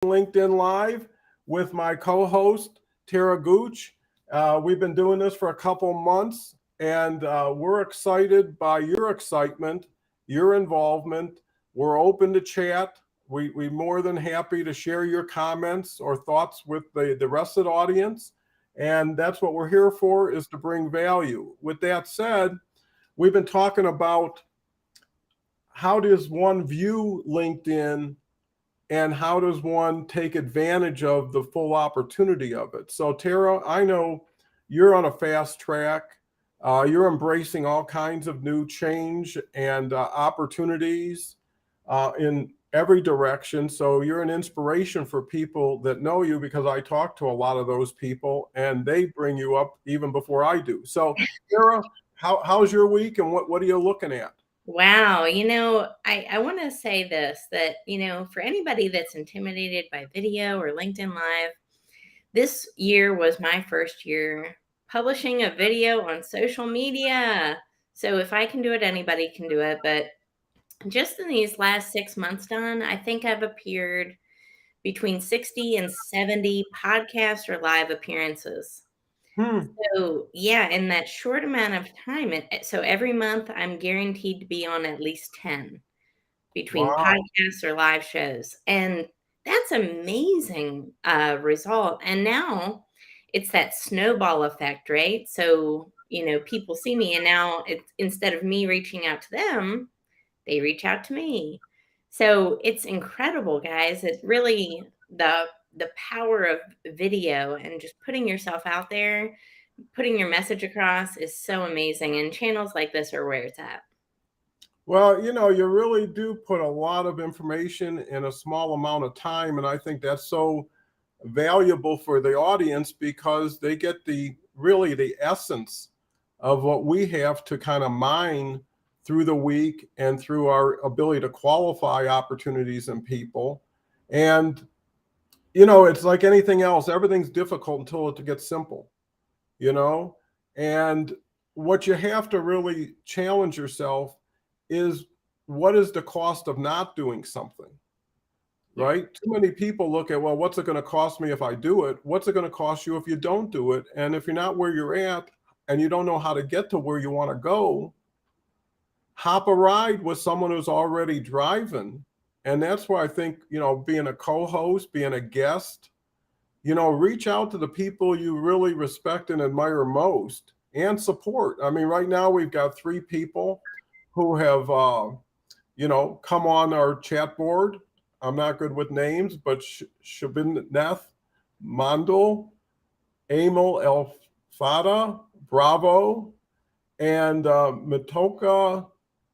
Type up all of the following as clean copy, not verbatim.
LinkedIn Live with my co-host, Tara Gooch. We've been doing this for a couple months, and we're excited by your excitement, your involvement. We're open to chat. We're more than happy to share your comments or thoughts with the rest of the audience. And that's what we're here for, is to bring value. With that said, we've been talking about how does one view LinkedIn and how does one take advantage of the full opportunity of it. So Tara, I know you're on a fast track. You're embracing all kinds of new change and opportunities in every direction. So you're an inspiration for people that know you, because I talk to a lot of those people and they bring you up even before I do. So Tara, how's your week, and what are you looking at? Wow. I want to say this that, for anybody that's intimidated by video or LinkedIn Live, this year was my first year publishing a video on social media. So if I can do it, anybody can do it. But just in these last 6 months, Don, I think I've appeared between 60 and 70 podcast or live appearances. Hmm. So, yeah, in that short amount of time, so every month I'm guaranteed to be on at least 10 between Wow. podcasts or live shows. And that's amazing result. And now it's that snowball effect, right? So, people see me, and now it's, instead of me reaching out to them, they reach out to me. So it's incredible, guys. It really, the power of video and just putting yourself out there, putting your message across is so amazing. And channels like this are where it's at. Well, you really do put a lot of information in a small amount of time. And I think that's so valuable for the audience, because they get the essence of what we have to kind of mine through the week and through our ability to qualify opportunities in people. And, it's like anything else, everything's difficult until it gets simple, you know? And what you have to really challenge yourself is, what is the cost of not doing something, Yeah. right? Too many people look at, well, what's it going to cost me if I do it? What's it going to cost you if you don't do it? And if you're not where you're at and you don't know how to get to where you want to go, hop a ride with someone who's already driving. And that's why I think, being a co-host, being a guest, reach out to the people you really respect and admire most and support. I mean, right now we've got 3 people who have, come on our chat board. I'm not good with names, but Shabineth Mandel, Emil El Fada, Bravo, and Matoka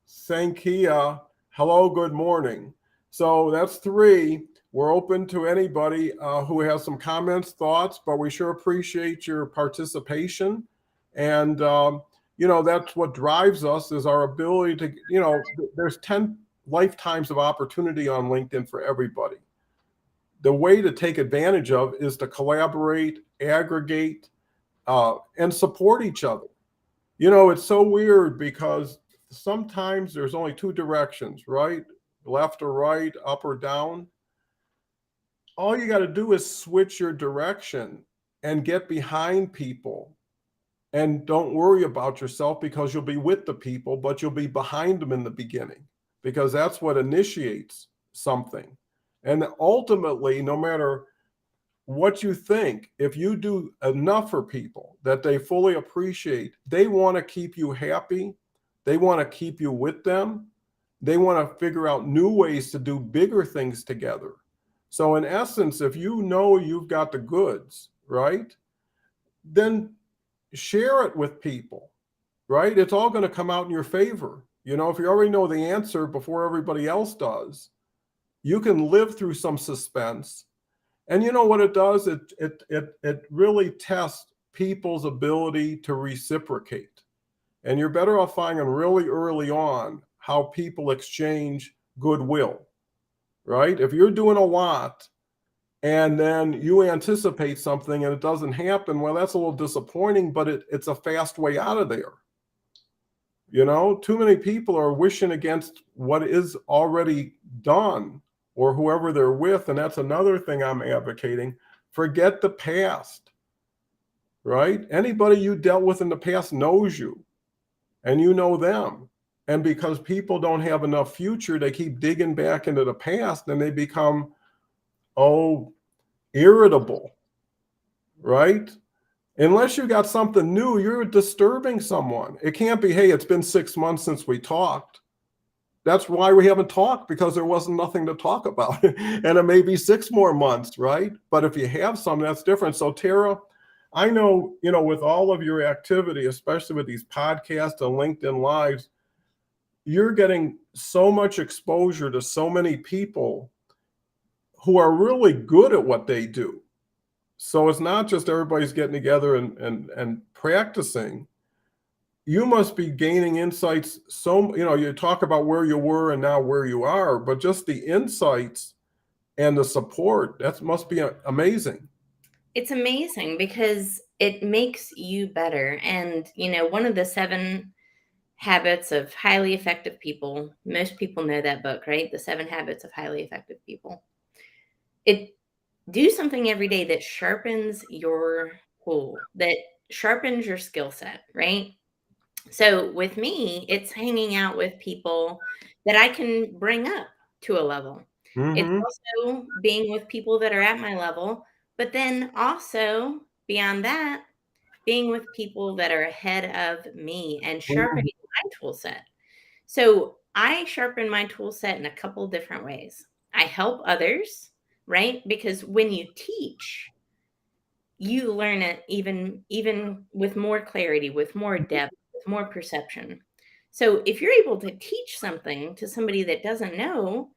Sankia. Hello, good morning. So that's 3. We're open to anybody who has some comments, thoughts, but we sure appreciate your participation. And, that's what drives us, is our ability to, there's 10 lifetimes of opportunity on LinkedIn for everybody. The way to take advantage of is to collaborate, aggregate, and support each other. It's so weird, because sometimes there's only 2 directions, right? Left or right, up or down. All you got to do is switch your direction and get behind people, and don't worry about yourself, because you'll be with the people, but you'll be behind them in the beginning, because that's what initiates something. And ultimately, no matter what you think, if you do enough for people that they fully appreciate, they want to keep you happy, they want to keep you with them, they want to figure out new ways to do bigger things together. So in essence, if you know you've got the goods, right, then share it with people, right? It's all going to come out in your favor. If you already know the answer before everybody else does, you can live through some suspense. And you know what it does? It really tests people's ability to reciprocate. And you're better off finding really early on how people exchange goodwill, right? If you're doing a lot and then you anticipate something and it doesn't happen, well, that's a little disappointing, but it's a fast way out of there. Too many people are wishing against what is already done, or whoever they're with. And that's another thing I'm advocating. Forget the past, right? Anybody you dealt with in the past knows you and you know them. And because people don't have enough future, they keep digging back into the past and they become, irritable, right? Unless you got something new, you're disturbing someone. It can't be, hey, it's been 6 months since we talked. That's why we haven't talked, because there wasn't nothing to talk about. And it may be 6 more months, right? But if you have something, that's different. So Tara, I know, with all of your activity, especially with these podcasts and LinkedIn Lives, you're getting so much exposure to so many people who are really good at what they do. So it's not just everybody's getting together and practicing. You must be gaining insights. So, you talk about where you were and now where you are, but just the insights and the support, that must be amazing. It's amazing because it makes you better. And, one of the 7 habits of highly effective people, most people know that book, right? The 7 habits of highly effective people. Do something every day that sharpens your tool, that sharpens your skill set, right? So with me, it's hanging out with people that I can bring up to a level. It's Mm-hmm. also being with people that are at my level, but then also beyond that, being with people that are ahead of me and sharpening my tool set. So I sharpen my tool set in a couple different ways. I help others, right? Because when you teach, you learn it even with more clarity, with more depth, with more perception. So if you're able to teach something to somebody that doesn't know,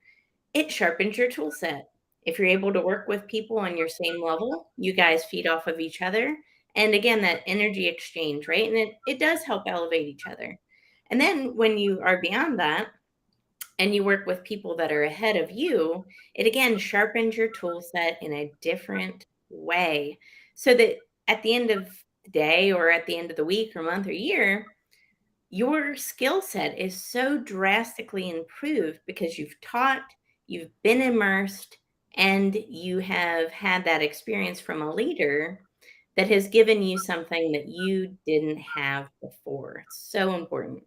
it sharpens your tool set. If you're able to work with people on your same level, you guys feed off of each other. And again, that energy exchange, right? And it does help elevate each other. And then when you are beyond that and you work with people that are ahead of you, it again sharpens your tool set in a different way so that at the end of the day or at the end of the week or month or year, your skill set is so drastically improved because you've taught, you've been immersed, and you have had that experience from a leader that has given you something that you didn't have before. It's so important.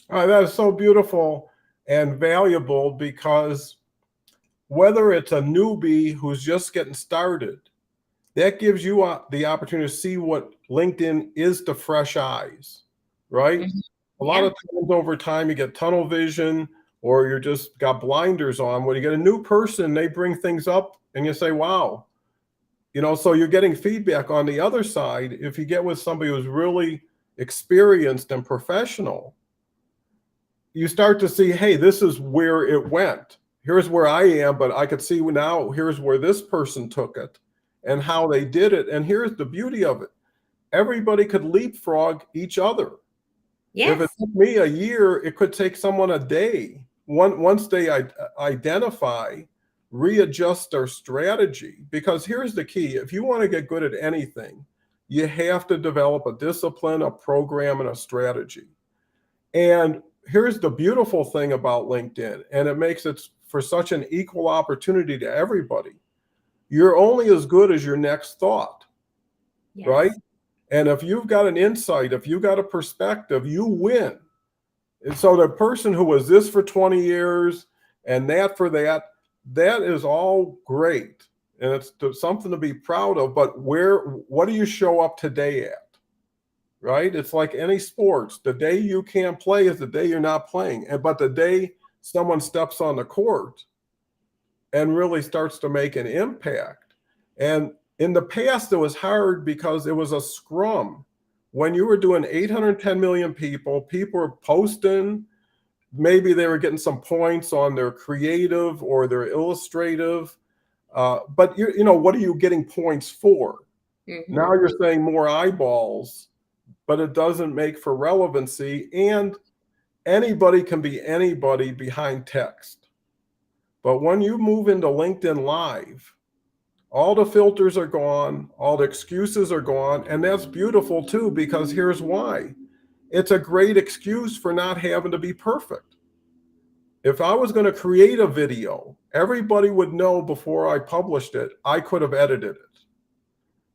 That is so beautiful and valuable, because whether it's a newbie who's just getting started, that gives you the opportunity to see what LinkedIn is to fresh eyes, right? Mhm. A lot Yeah. of times over time, you get tunnel vision or you're just got blinders on. When you get a new person, they bring things up and you say, wow, so you're getting feedback on the other side. If you get with somebody who's really experienced and professional, you start to see, hey, this is where it went. Here's where I am, but I could see now, here's where this person took it and how they did it. And here's the beauty of it. Everybody could leapfrog each other. If it Yes. took me a year, it could take someone a day. Once they identify, readjust their strategy. Because here's the key. If you want to get good at anything, you have to develop a discipline, a program, and a strategy. And here's the beautiful thing about LinkedIn, and it makes it for such an equal opportunity to everybody. You're only as good as your next thought, right? Yes. And if you've got an insight, if you've got a perspective, you win. And so the person who was this for 20 years and that for that, that is all great. And it's something to be proud of. But what do you show up today at? Right? It's like any sports. The day you can't play is the day you're not playing. But the day someone steps on the court and really starts to make an impact. And in the past, it was hard because it was a scrum. When you were doing 810 million people were posting, maybe they were getting some points on their creative or their illustrative. But what are you getting points for? Now Hmm. you're saying more eyeballs, but it doesn't make for relevancy. And anybody can be anybody behind text. But when you move into LinkedIn Live, all the filters are gone, all the excuses are gone. And that's beautiful too, because here's why. It's a great excuse for not having to be perfect. If I was going to create a video, everybody would know before I published it, I could have edited it.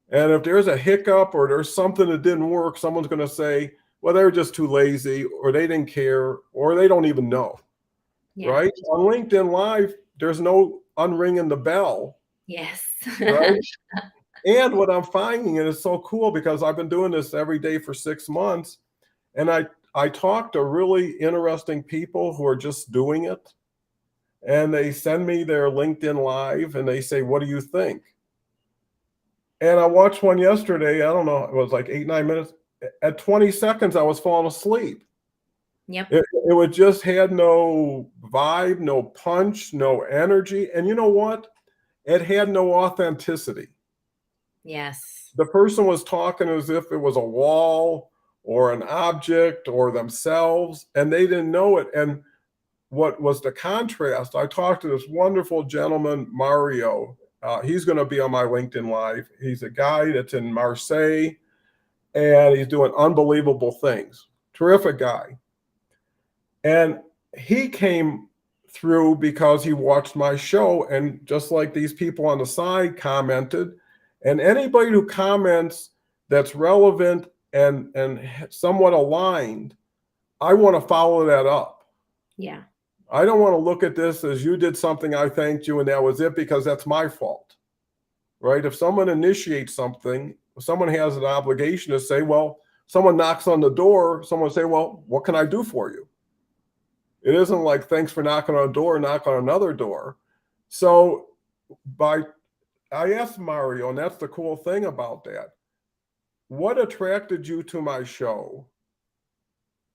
And if there's a hiccup or there's something that didn't work, someone's going to say, well, they're just too lazy, or they didn't care, or they don't even know. Yeah. Right? On LinkedIn Live, there's no unringing the bell. Yes. Right? And what I'm finding, and it's so cool because I've been doing this every day for 6 months, and I talk to really interesting people who are just doing it, and they send me their LinkedIn Live and they say, what do you think? And I watched one yesterday, I don't know, it was like 8, 9 minutes. At 20 seconds, I was falling asleep. Yep. It just had no vibe, no punch, no energy. And you know what? It had no authenticity. Yes. The person was talking as if it was a wall or an object or themselves, and they didn't know it. And what was the contrast? I talked to this wonderful gentleman, Mario. He's going to be on my LinkedIn Live. He's a guy that's in Marseille, and he's doing unbelievable things. Terrific guy. And he came through because he watched my show, and just like these people on the side commented, and anybody who comments that's relevant and somewhat aligned, I want to follow that up. Yeah. I don't want to look at this as you did something, I thanked you, and that was it, because that's my fault. Right? If someone initiates something, someone has an obligation to say, well, someone knocks on the door, someone say, well, what can I do for you? It isn't like, thanks for knocking on a door, knock on another door. So I asked Mario, and that's the cool thing about that. What attracted you to my show?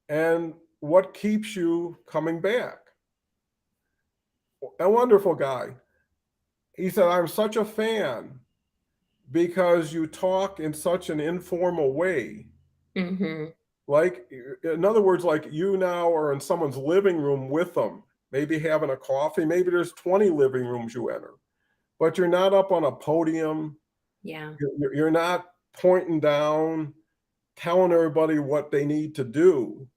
And what keeps you coming back? A wonderful guy. He said, I'm such a fan because you talk in such an informal way. Mm-hmm. Like, in other words, like you now are in someone's living room with them, maybe having a coffee. Maybe there's 20 living rooms you enter, but you're not up on a podium. Yeah. You're not pointing down, telling everybody what they need to do.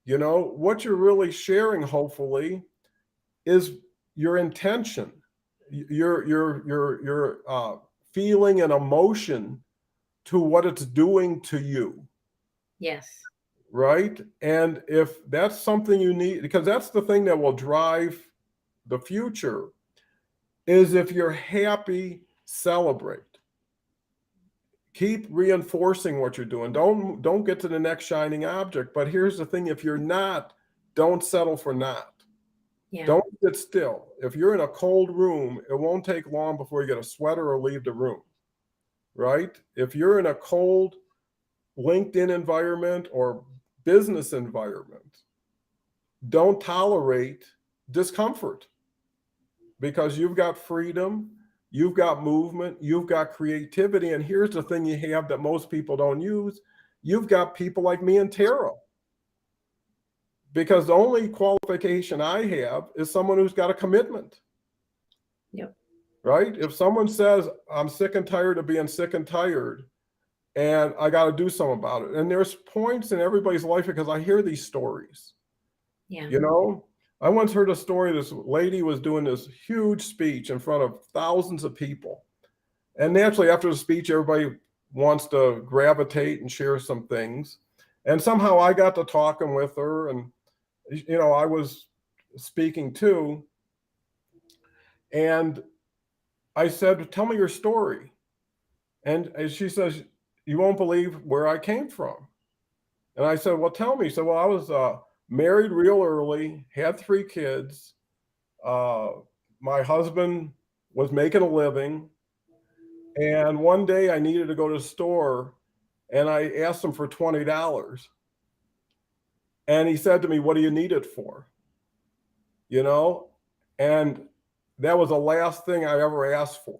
You know, what you're really sharing, hopefully, is your intention, your feeling and emotion to what it's doing to you. Yes. Right? And if that's something you need, because that's the thing that will drive the future, is if you're happy, celebrate. Keep reinforcing what you're doing. Don't get to the next shining object. But here's the thing, if you're not, don't settle for not. Yeah. Don't sit still. If you're in a cold room, it won't take long before you get a sweater or leave the room. Right? If you're in a cold LinkedIn environment or business environment, don't tolerate discomfort, because you've got freedom, you've got movement, you've got creativity. And here's the thing you have that most people don't use. You've got people like me and Tara, because the only qualification I have is someone who's got a commitment. Yep. Right? If someone says, I'm sick and tired of being sick and tired, and I got to do something about it. And there's points in everybody's life, because I hear these stories. Yeah. You know, I once heard a story. This lady was doing this huge speech in front of thousands of people. And naturally, after the speech, everybody wants to gravitate and share some things. And somehow I got to talking with her, and, you know, I was speaking too. And I said, tell me your story. And she says, you won't believe where I came from. And I said, well, tell me. So, well, I was married real early, had 3 kids. My husband was making a living. And one day I needed to go to the store, and I asked him for $20. And he said to me, what do you need it for? You know, and that was the last thing I ever asked for.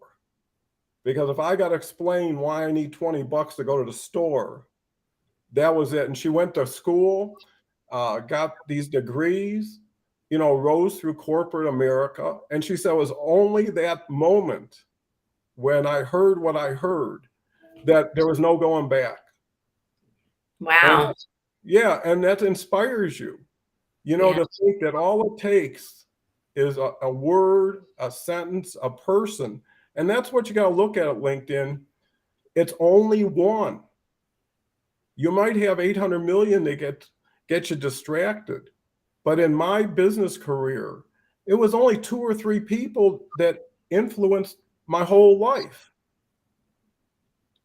Because if I got to explain why I need $20 to go to the store, that was it. And she went to school, got these degrees, you know, rose through corporate America. And she said it was only that moment when I heard what I heard that there was no going back. Wow. And, yeah, and that inspires you. Yeah. To think that all it takes is a word, a sentence, a person. And that's what you got to look at LinkedIn. It's only one. You might have 800 million that get you distracted. But in my business career, it was only 2 or 3 people that influenced my whole life.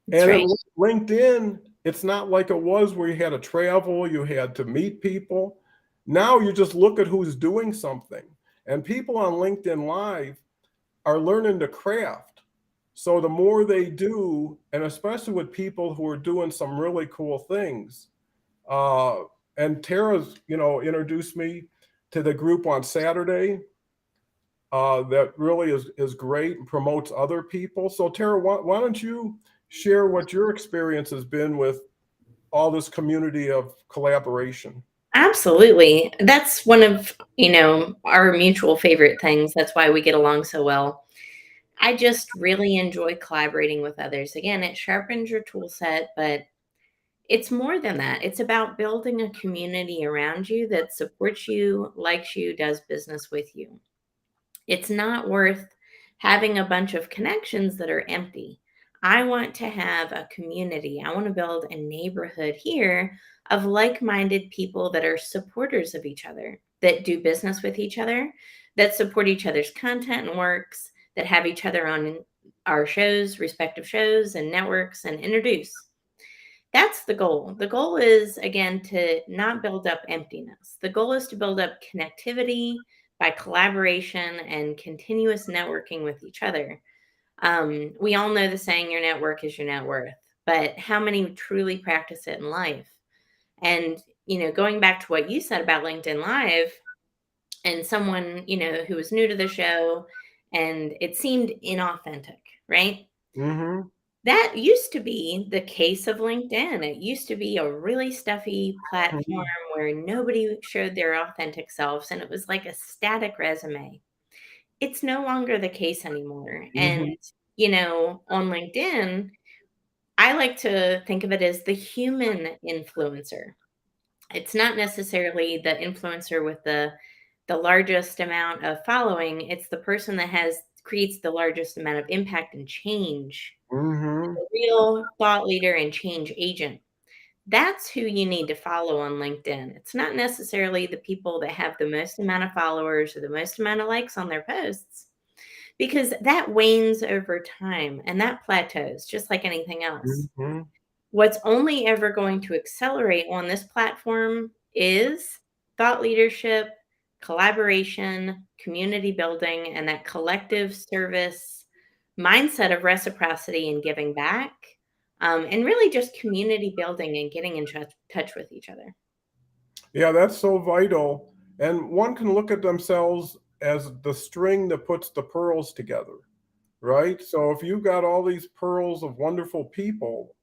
That's And right. in LinkedIn, it's not like it was where you had to travel, you had to meet people. Now you just look at who's doing something. And people on LinkedIn Live are learning to craft. So the more they do, and especially with people who are doing some really cool things, and Tara's, introduced me to the group on Saturday. That really is great and promotes other people. So Tara, why don't you share what your experience has been with all this community of collaboration? Absolutely. That's one of, our mutual favorite things. That's why we get along so well. I just really enjoy collaborating with others. Again, it sharpens your tool set, but it's more than that. It's about building a community around you that supports you, likes you, does business with you. It's not worth having a bunch of connections that are empty. I want to have a community. I want to build a neighborhood here of like minded people that are supporters of each other, that do business with each other, that support each other's content and works, that have each other on our shows, respective shows and networks, and introduce. That's the goal. The goal is, again, to not build up emptiness. The goal is to build up connectivity by collaboration and continuous networking with each other. We all know the saying, your network is your net worth, but how many truly practice it in life? And, going back to what you said about LinkedIn Live and someone, who was new to the show and it seemed inauthentic, right? Mm-hmm. That used to be the case of LinkedIn. It used to be a really stuffy platform where nobody showed their authentic selves and it was like a static resume. It's no longer the case anymore. And, Mm-hmm. on LinkedIn, I like to think of it as the human influencer. It's not necessarily the influencer with the largest amount of following. It's the person that creates the largest amount of impact and change, Mm-hmm. a real thought leader and change agent. That's who you need to follow on LinkedIn. It's not necessarily the people that have the most amount of followers or the most amount of likes on their posts, because that wanes over time and that plateaus just like anything else. Mm-hmm. What's only ever going to accelerate on this platform is thought leadership, collaboration, community building, and that collective service mindset of reciprocity and giving back, and really just community building and getting in touch with each other. Yeah, that's so vital. And one can look at themselves as the string that puts the pearls together, right? So if you've got all these pearls of wonderful people,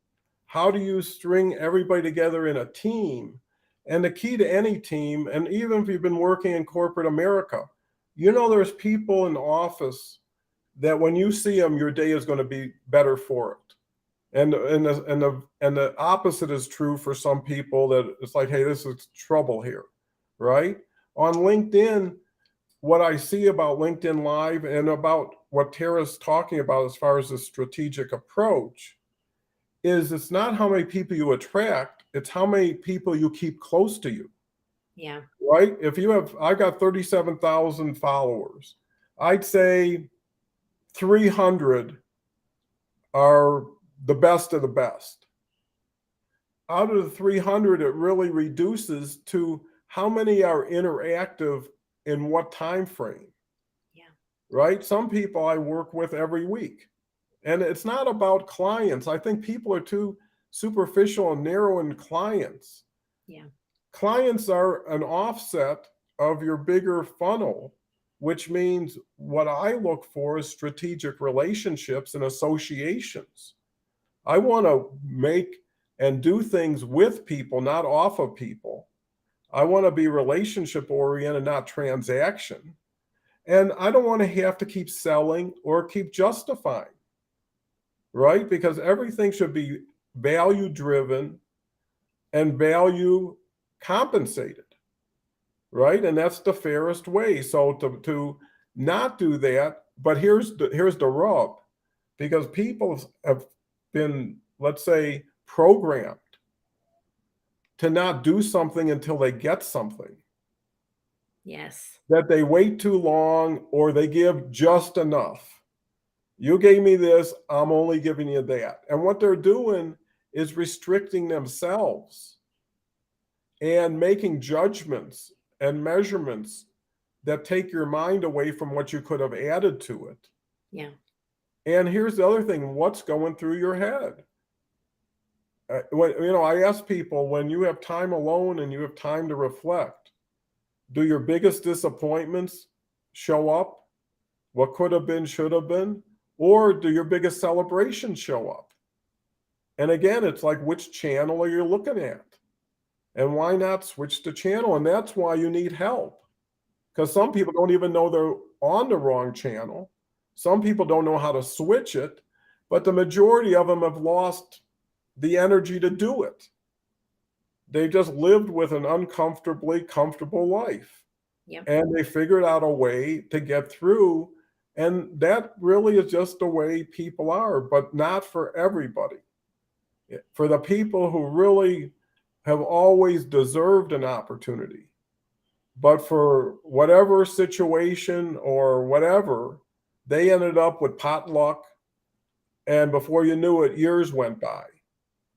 how do you string everybody together in a team? And the key to any team, and even if you've been working in corporate America, there's people in the office that when you see them, your day is going to be better for it. And the opposite is true for some people, that it's like, hey, this is trouble here, right? On LinkedIn, what I see about LinkedIn Live and about what Tara's talking about as far as the strategic approach is, it's not how many people you attract, it's how many people you keep close to you, Yeah. right? I got 37,000 followers. I'd say 300 are the best of the best. Out of the 300, it really reduces to how many are interactive in what time frame, Yeah. right? Some people I work with every week. And it's not about clients. I think people are too superficial and narrow in clients. Yeah. Clients are an offset of your bigger funnel, which means what I look for is strategic relationships and associations. I want to make and do things with people, not off of people. I want to be relationship oriented, not transaction. And I don't want to have to keep selling or keep justifying, right? Because everything should be value driven and value compensated. right? And that's the fairest way. So to not do that, but here's the rub, because people have been, let's say, programmed to not do something until they get something, Yes. that they wait too long or they give just enough. You gave me this, I'm only giving you that. And what they're doing is restricting themselves and making judgments and measurements that take your mind away from what you could have added to it. Yeah. And here's the other thing, what's going through your head? I ask people, when you have time alone and you have time to reflect, do your biggest disappointments show up? What could have been, should have been? Or do your biggest celebrations show up? And again, it's like, which channel are you looking at? And why not switch the channel? And that's why you need help. Because some people don't even know they're on the wrong channel. Some people don't know how to switch it, but the majority of them have lost the energy to do it. They've just lived with an uncomfortably comfortable life. Yep. And they figured out a way to get through. And that really is just the way people are, but not for everybody. For the people who really have always deserved an opportunity, but for whatever situation or whatever, they ended up with potluck, and before you knew it, years went by.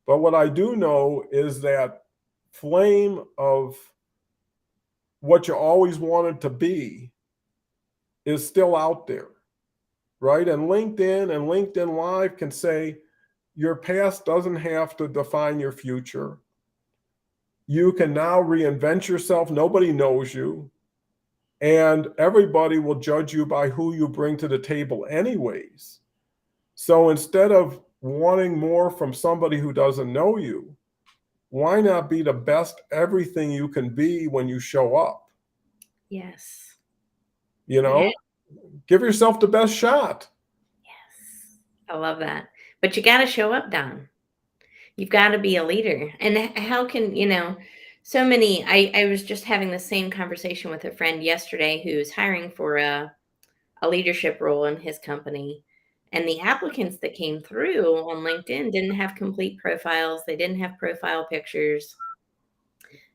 But what I do know is that flame of what you always wanted to be is still out there, right? And LinkedIn Live can say your past doesn't have to define your future. You can now reinvent yourself. Nobody knows you. And everybody will judge you by who you bring to the table, anyways. So instead of wanting more from somebody who doesn't know you, why not be the best everything you can be when you show up? Yes. You know, give yourself the best shot. Yes. I love that. But you got to show up, Don. You've got to be a leader. And how can, so many, I was just having the same conversation with a friend yesterday who's hiring for a leadership role in his company. And the applicants that came through on LinkedIn didn't have complete profiles. They didn't have profile pictures,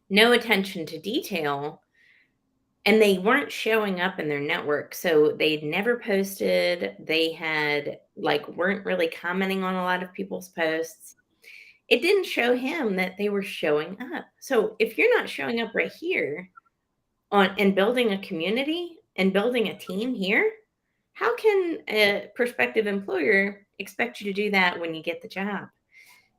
no attention to detail. And they weren't showing up in their network. So they'd never posted. They had weren't really commenting on a lot of people's posts. It didn't show him that they were showing up. So if you're not showing up right here on and building a community and building a team here, how can a prospective employer expect you to do that when you get the job?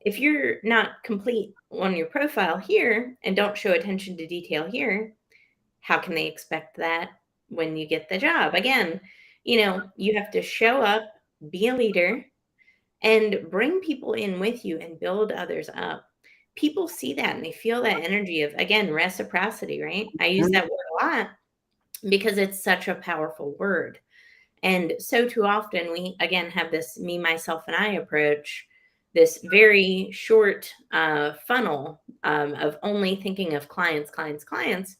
If you're not complete on your profile here and don't show attention to detail here, how can they expect that when you get the job? Again, you have to show up, be a leader, and bring people in with you and build others up. People see that and they feel that energy of, again, reciprocity, right? I use that word a lot because it's such a powerful word. And so too often we, again, have this me, myself, and I approach, this very short funnel of only thinking of clients, clients, clients.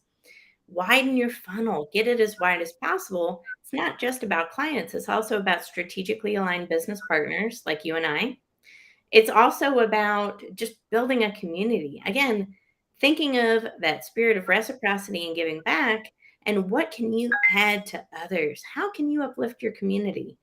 Widen your funnel, get it as wide as possible. It's not just about clients, it's also about strategically aligned business partners like you and I. It's also about just building a community. Again, thinking of that spirit of reciprocity and giving back, and what can you add to others? How can you uplift your community?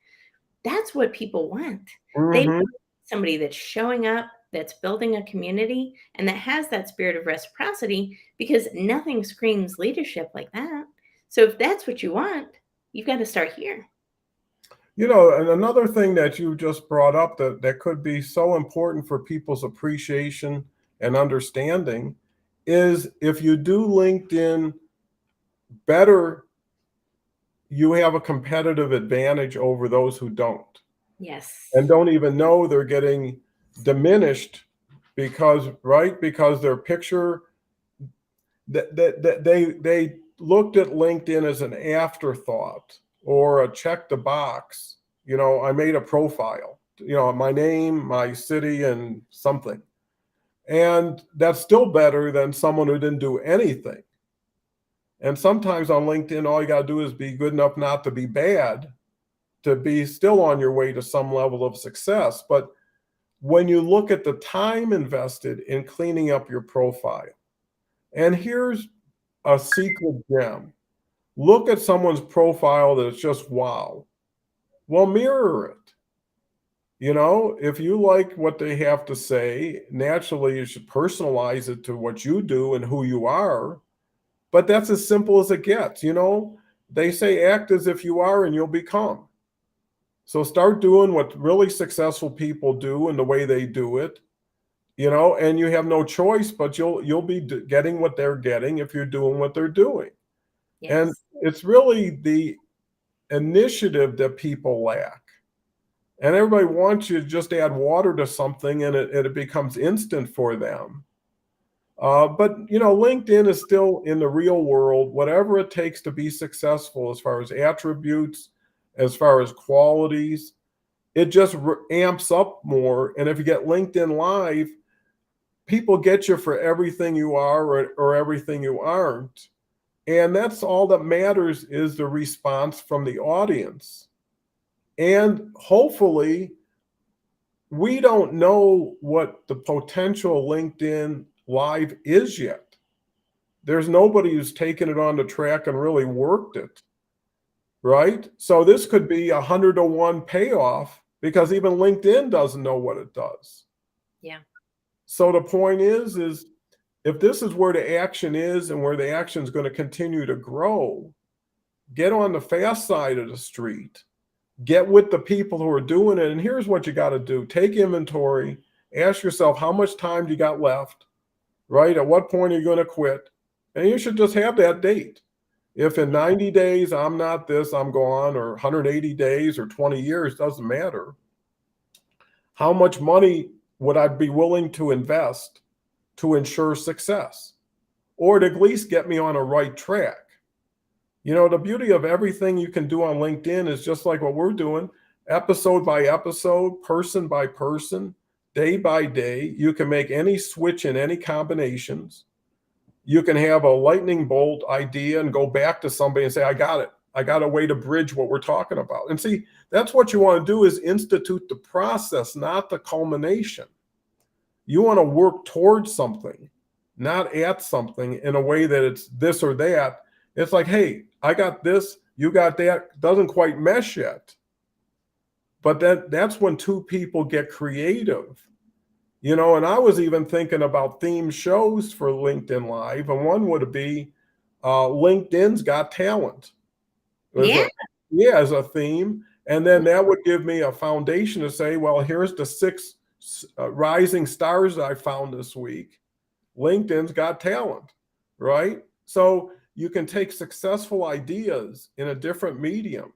That's what people want. They Mhm. want somebody that's showing up, that's building a community, and that has that spirit of reciprocity, because nothing screams leadership like that. So if that's what you want, you've got to start here. And another thing that you just brought up that could be so important for people's appreciation and understanding is, if you do LinkedIn better, you have a competitive advantage over those who don't Yes. and don't even know they're getting diminished because their picture, that they looked at LinkedIn as an afterthought or a check the box. I made a profile, my name, my city, and something. And that's still better than someone who didn't do anything. And sometimes on LinkedIn, all you got to do is be good enough not to be bad, to be still on your way to some level of success. But when you look at the time invested in cleaning up your profile, and here's a secret gem. Look at someone's profile that's just wow. Well, mirror it. You know, if you like what they have to say, naturally you should personalize it to what you do and who you are. But that's as simple as it gets. You know, they say act as if you are and you'll become. So start doing what really successful people do and the way they do it, you know, and you have no choice, but you'll be getting what they're getting if you're doing what they're doing. And Yes. it's really the initiative that people lack. And everybody wants you to just add water to something and it becomes instant for them. But you know, LinkedIn is still in the real world, whatever it takes to be successful as far as attributes, as far as qualities, it just amps up more. And if you get LinkedIn Live, people get you for everything you are or everything you aren't. And that's all that matters is the response from the audience. And hopefully, we don't know what the potential LinkedIn Live is yet. There's nobody who's taken it on the track and really worked it, right? So this could be 100-to-1 payoff because even LinkedIn doesn't know what it does. Yeah. So the point is if this is where the action is and where the action is going to continue to grow, get on the fast side of the street, get with the people who are doing it. And here's what you got to do. Take inventory, ask yourself how much time you got left, right? At what point are you going to quit? And you should just have that date. If in 90 days I'm not this, I'm gone, or 180 days or 20 years, doesn't matter. How much money would I be willing to invest to ensure success or to at least get me on a right track? You know, the beauty of everything you can do on LinkedIn is just like what we're doing, episode by episode, person by person, day by day. You can make any switch in any combinations. You can have a lightning bolt idea and go back to somebody and say, I got it. I got a way to bridge what we're talking about. And see, that's what you want to do is institute the process, not the culmination. You want to work towards something, not at something in a way that it's this or that. It's like, hey, I got this, you got that. Doesn't quite mesh yet. But that's when two people get creative. You know, and I was even thinking about theme shows for LinkedIn Live, and one would be LinkedIn's Got Talent. Yeah. As a theme. And then that would give me a foundation to say, well, here's the 6 rising stars I found this week. LinkedIn's Got Talent, right? So you can take successful ideas in a different medium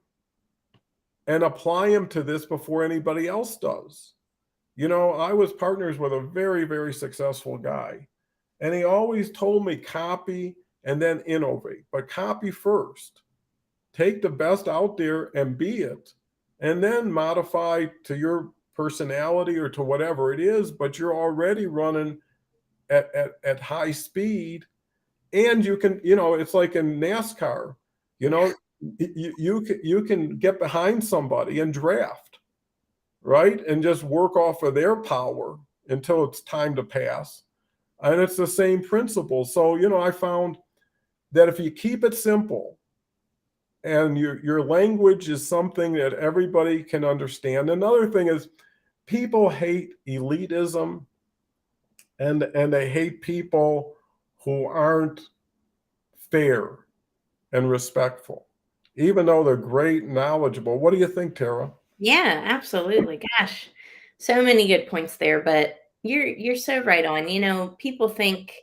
and apply them to this before anybody else does. You know, I was partners with a very, very successful guy, and he always told me copy and then innovate, but copy first. Take the best out there and be it, and then modify to your personality or to whatever it is, but you're already running at high speed. And you can, you know, it's like in NASCAR, you know, you can get behind somebody and draft, right? And just work off of their power until it's time to pass. And it's the same principle. So, you know, I found that if you keep it simple and your language is something that everybody can understand. Another thing is people hate elitism and they hate people who aren't fair and respectful, even though they're great and knowledgeable. What do you think, Tara? Yeah, absolutely. Gosh, so many good points there, but you're so right on. You know, people think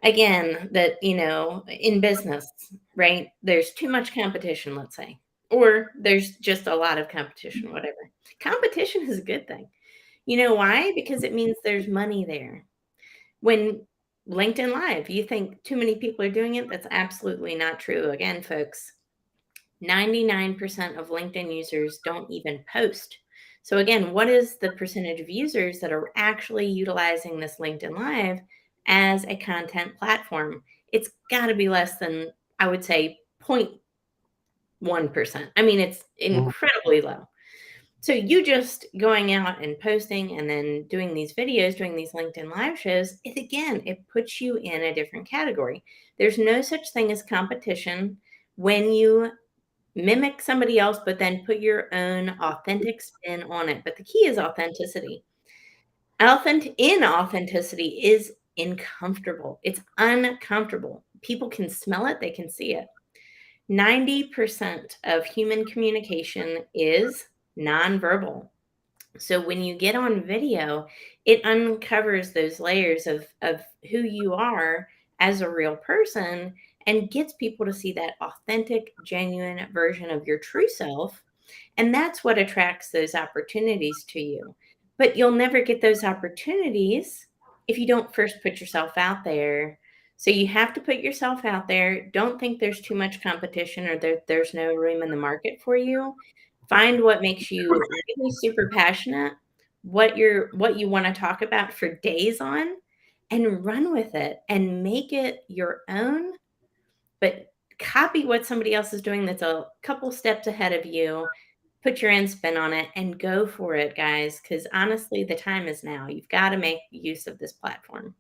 again that, you know, in business, right? There's too much competition, let's say. Or there's just a lot of competition, whatever. Competition is a good thing. You know why? Because it means there's money there. When LinkedIn Live, you think too many people are doing it, that's absolutely not true. Again, folks, 99% of LinkedIn users don't even post. So again, what is the percentage of users that are actually utilizing this LinkedIn Live as a content platform? It's got to be less than I would say 0.1%. I mean, it's incredibly low. So you just going out and posting and then doing these videos, doing these LinkedIn live shows, it puts you in a different category. There's no such thing as competition when you mimic somebody else, but then put your own authentic spin on it. But the key is authenticity. Inauthenticity is uncomfortable. It's uncomfortable. People can smell it, they can see it. 90% of human communication is nonverbal. So when you get on video, it uncovers those layers of who you are as a real person and gets people to see that authentic, genuine version of your true self. And that's what attracts those opportunities to you. But you'll never get those opportunities if you don't first put yourself out there. So you have to put yourself out there. Don't think there's too much competition or there's no room in the market for you. Find what makes you really super passionate, what you want to talk about for days on, and run with it and make it your own, but copy what somebody else is doing that's a couple steps ahead of you. Put your own spin on it and go for it, guys, because honestly, the time is now. You've got to make use of this platform.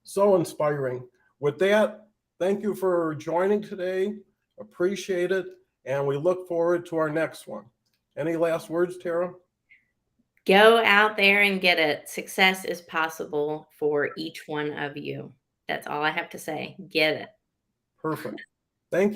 So inspiring. With that, thank you for joining today. Appreciate it. And we look forward to our next one. Any last words, Tara? Go out there and get it. Success is possible for each one of you. That's all I have to say. Get it. Perfect.